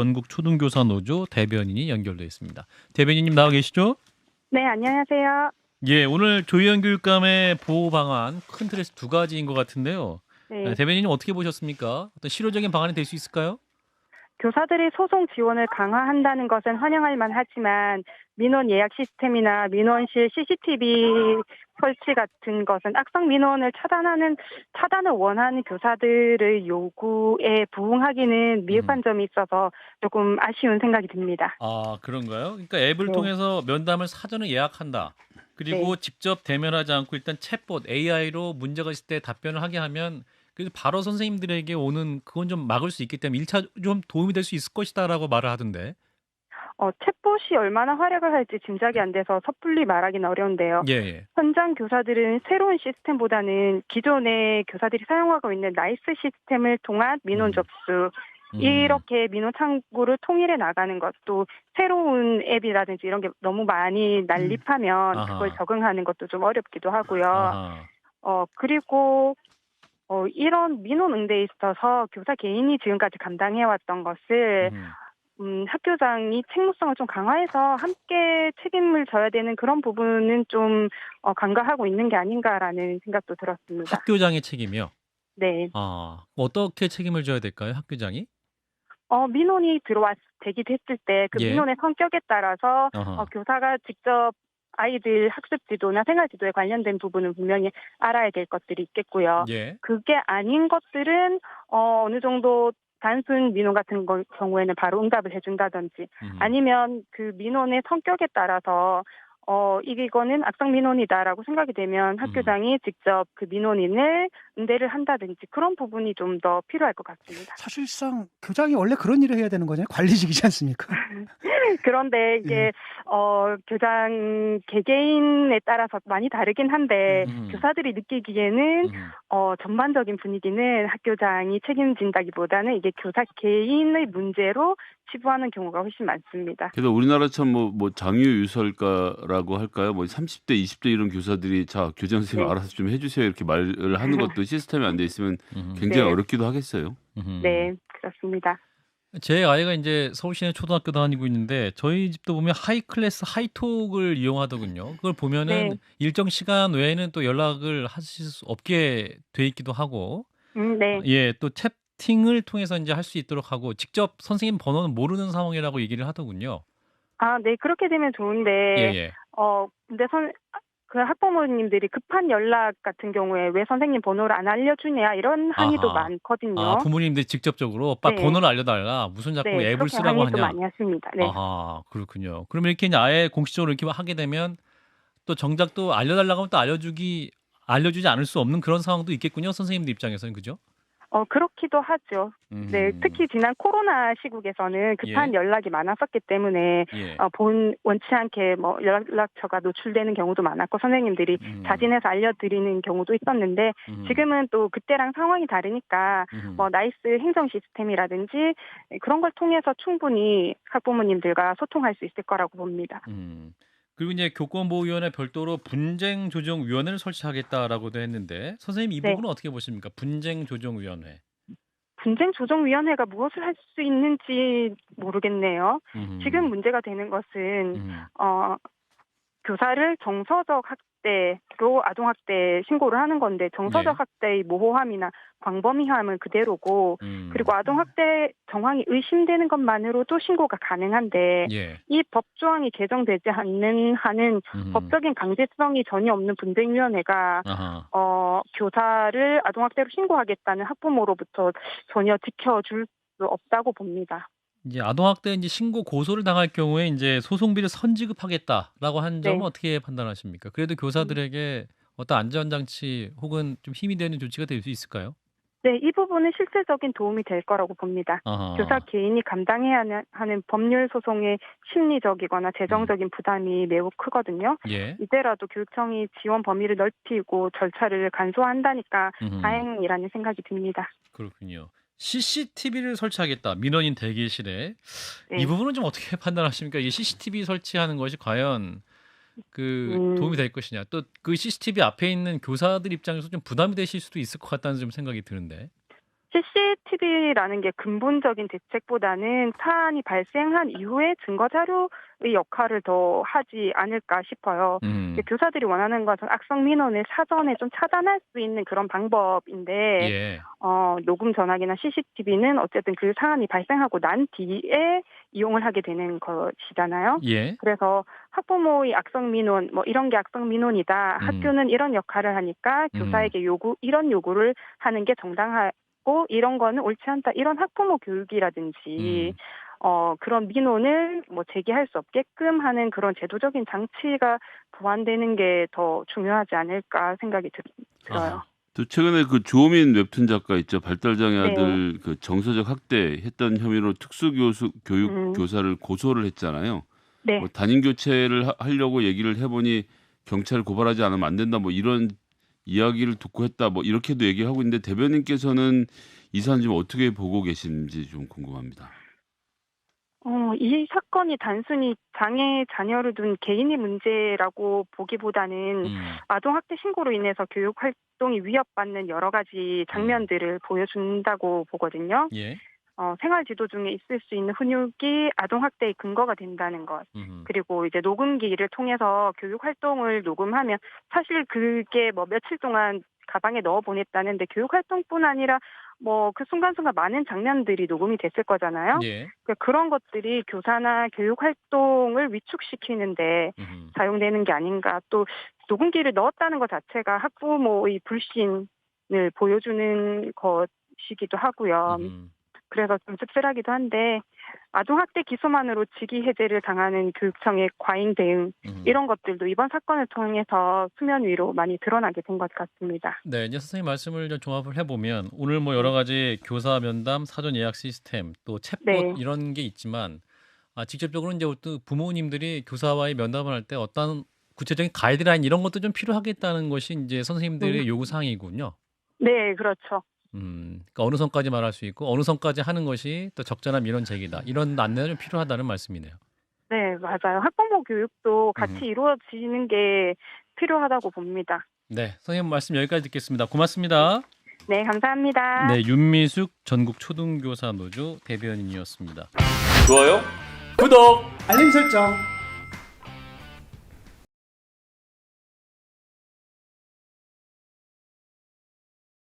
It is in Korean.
전국초등교사 노조 대변인이 연결돼 있습니다. 대변인님 나와 계시죠? 네, 안녕하세요. 예, 오늘 조희연 교육감의 보호 방안 큰 틀에서 두 가지인 것 같은데요. 네, 대변인님 어떻게 보셨습니까? 어떤 실효적인 방안이 될 수 있을까요? 교사들이 소송 지원을 강화한다는 것은 환영할 만하지만 민원 예약 시스템이나 민원실 CCTV 설치 같은 것은 악성 민원을 차단을 원하는 교사들의 요구에 부응하기는 음. 미흡한 점이 있어서 조금 아쉬운 생각이 듭니다. 아, 그런가요? 그러니까 앱을 네, 통해서 면담을 사전에 예약한다. 네. 그리고 직접 대면하지 않고 일단 챗봇 AI로 문제가 있을 때 답변을 하게 하면 그래서 바로 선생님들에게 오는 그건 좀 막을 수 있기 때문에 1차 좀 도움이 될 수 있을 것이다라고 말을 하던데. 챗봇이 얼마나 활약을 할지 짐작이 안 돼서 섣불리 말하기는 어려운데요. 예, 예. 현장 교사들은 새로운 시스템보다는 기존의 교사들이 사용하고 있는 나이스 시스템을 통한 민원 음. 접수, 음. 이렇게 민원 창구를 통일해 나가는 것도 새로운 앱이라든지 이런 게 너무 많이 난립하면 그걸 아하. 적응하는 것도 좀 어렵기도 하고요. 아하. 그리고 이런 민원 응대에 있어서 교사 개인이 지금까지 감당해왔던 것을 음. 학교장이 책무성을 좀 강화해서 함께 책임을 져야 되는 그런 부분은 좀 간과하고 있는 게 아닌가라는 생각도 들었습니다. 학교장의 책임이요? 네. 아, 어떻게 책임을 져야 될까요? 학교장이? 민원이 제기됐을 때 그 예. 민원의 성격에 따라서 어허. 교사가 직접 아이들 학습 지도나 생활 지도에 관련된 부분은 분명히 알아야 될 것들이 있겠고요. 예. 그게 아닌 것들은 어느 정도 단순 민원 같은 경우에는 바로 응답을 해준다든지 음. 아니면 그 민원의 성격에 따라서 이거는 악성 민원이다라고 생각이 되면 음. 학교장이 직접 그 민원인을 응대를 한다든지 그런 부분이 좀 더 필요할 것 같습니다. 사실상 교장이 원래 그런 일을 해야 되는 거잖아요. 관리직이지 않습니까? 그런데 예. 이게 교장 개개인에 따라서 많이 다르긴 한데 네. 교사들이 느끼기에는 음. 전반적인 분위기는 학교장이 책임진다기보다는 이게 교사 개인의 문제로 치부하는 경우가 훨씬 많습니다. 게다가 우리나라처럼 뭐 장유유설가라고 할까요? 뭐 30대, 20대 이런 교사들이 "자, 교장 선생님 네. 알아서 좀 해 주세요." 이렇게 말을 하는 것도 시스템이 안 돼 있으면 음. 굉장히 네, 어렵기도 하겠어요. 음. 네, 그렇습니다. 제 아이가 이제 서울 시내 초등학교 다니고 있는데 저희 집도 보면 하이 클래스 하이톡을 이용하더군요. 그걸 네, 보면은 일정 시간 외에는 또 연락을 하실 수 없게 돼 있기도 하고 네. 예, 또 채팅을 통해서 이제 할 수 있도록 하고 직접 선생님 번호는 모르는 상황이라고 얘기를 하더군요. 네, 그렇게 되면 좋은데, 예예. 근데 그 학부모님들이 급한 연락 같은 경우에 왜 선생님 번호를 안 알려주냐, 이런 항의도 아하. 아, 많거든요. 부모님들이 직접적으로 "빨리 네, 번호를 알려달라. 무슨 자꾸 네, 앱을 그렇게 쓰라고 항의도 하냐." 많이 하십니다. 네. 아하, 그렇군요. 그러면 이렇게 이제 아예 공식적으로 이렇게 하게 되면 또 정작 또 알려달라고 하면 또 알려주지 않을 수 없는 그런 상황도 있겠군요, 선생님들 입장에서는. 그죠? 그렇기도 하죠. 네, 음. 특히 지난 코로나 시국에서는 급한 예. 연락이 많았었기 때문에, 예. 원치 않게 뭐 연락처가 노출되는 경우도 많았고, 선생님들이 음. 자진해서 알려드리는 경우도 있었는데, 음. 지금은 또 그때랑 상황이 다르니까, 음. 나이스 행정 시스템이라든지, 그런 걸 통해서 충분히 학부모님들과 소통할 수 있을 거라고 봅니다. 음. 그리고 이제 교권보호위원회 별도로 분쟁조정위원회를 설치하겠다라고도 했는데 선생님 이 네. 부분은 어떻게 보십니까? 분쟁조정위원회. 분쟁조정위원회가 무엇을 할 수 있는지 모르겠네요. 지금 음. 문제가 되는 것은, 음. 교사를 정서적 학대로 아동학대 신고를 하는 건데 예. 정서적 학대의 모호함이나 광범위함은 그대로고 음. 그리고 아동학대 정황이 의심되는 것만으로도 신고가 가능한데 예. 이 법조항이 개정되지 않는 한은 음. 법적인 강제성이 전혀 없는 분쟁위원회가 아하. 교사를 아동학대로 신고하겠다는 학부모로부터 전혀 지켜줄 수 없다고 봅니다. 이제 아동학대 이제 신고 고소를 당할 경우에 이제 소송비를 선지급하겠다라고 한 점은 네. 어떻게 판단하십니까? 그래도 교사들에게 어떤 안전장치 혹은 좀 힘이 되는 조치가 될 수 있을까요? 네, 이 부분은 실질적인 도움이 될 거라고 봅니다. 교사 아하. 개인이 감당해야 하는 법률 소송의 심리적이거나 음. 재정적인 부담이 매우 크거든요. 예. 이제라도 교육청이 지원 범위를 넓히고 절차를 간소화한다니까 음. 다행이라는 생각이 듭니다. 그렇군요. CCTV를 설치하겠다. 민원인 대기실에. 이 네. 부분은 좀 어떻게 판단하십니까? 이게 CCTV 설치하는 것이 과연 그 도움이 음, 될 것이냐. 또 그 CCTV 앞에 있는 교사들 입장에서 좀 부담이 되실 수도 있을 것 같다는 좀 생각이 드는데. CCTV라는 게 근본적인 대책보다는 사안이 발생한 이후에 증거 자료의 역할을 더 하지 않을까 싶어요. 교사들이 원하는 것은 악성 민원을 사전에 좀 차단할 수 있는 그런 방법인데 예. 녹음 전화기나 CCTV는 어쨌든 그 사안이 발생하고 난 뒤에 이용을 하게 되는 것이잖아요. 예. 그래서 학부모의 악성 민원, 뭐 이런 게 악성 민원이다. 학교는 이런 역할을 하니까 교사에게 이런 요구를 하는 게 정당하고 이런 거는 옳지 않다. 이런 학부모 교육이라든지 그런 민원을 뭐 제기할 수 없게끔 하는 그런 제도적인 장치가 보완되는 게 더 중요하지 않을까 생각이 들어요. 아. 또 최근에 그 조민 웹툰 작가 있죠. 발달장애 네. 아들 그 정서적 학대했던 혐의로 교육 교사를 고소를 했잖아요. 네. 뭐 담임 교체를 하려고 얘기를 해보니 경찰을 고발하지 않으면 안 된다. 뭐 이런 이야기를 듣고 했다. 뭐 이렇게도 얘기하고 있는데 대변인께서는 이 사안 좀 어떻게 보고 계신지 좀 궁금합니다. 이 사건이 단순히 장애 자녀를 둔 개인의 문제라고 보기보다는 아동학대 신고로 인해서 교육 활동이 위협받는 여러 가지 장면들을 보여준다고 보거든요. 예. 생활 지도 중에 있을 수 있는 훈육이 아동학대의 근거가 된다는 것. 그리고 이제 녹음기를 통해서 교육 활동을 녹음하면 사실 그게 뭐 며칠 동안 가방에 넣어 보냈다는데 교육 활동뿐 아니라 뭐 그 순간순간 많은 장면들이 녹음이 됐을 거잖아요. 예. 그러니까 그런 것들이 교사나 교육 활동을 위축시키는데 사용되는 게 아닌가. 또 녹음기를 넣었다는 것 자체가 학부모의 불신을 보여주는 것이기도 하고요. 그래서 좀 씁쓸하기도 한데 아동학대 기소만으로 직위 해제를 당하는 교육청의 과잉 대응 이런 것들도 이번 사건을 통해서 수면 위로 많이 드러나게 된 것 같습니다. 네, 이제 선생님 말씀을 좀 종합을 해보면 오늘 뭐 여러 가지 교사 면담, 사전 예약 시스템, 또 챗봇 네. 이런 게 있지만 직접적으로 이제 또 부모님들이 교사와의 면담을 할 때 어떤 구체적인 가이드라인 이런 것도 좀 필요하겠다는 것이 이제 선생님들의 요구 사항이군요. 네, 그렇죠. 그러니까 어느 선까지 말할 수 있고 어느 선까지 하는 것이 또 적절한 민원 제기다. 이런 안내가 좀 필요하다는 말씀이네요. 네, 맞아요. 학부모 교육도 같이 이루어지는 게 필요하다고 봅니다. 네, 선생님 말씀 여기까지 듣겠습니다. 고맙습니다. 네, 감사합니다. 네, 윤미숙 전국 초등교사 노조 대변인이었습니다. 좋아요? 구독! 알림 설정.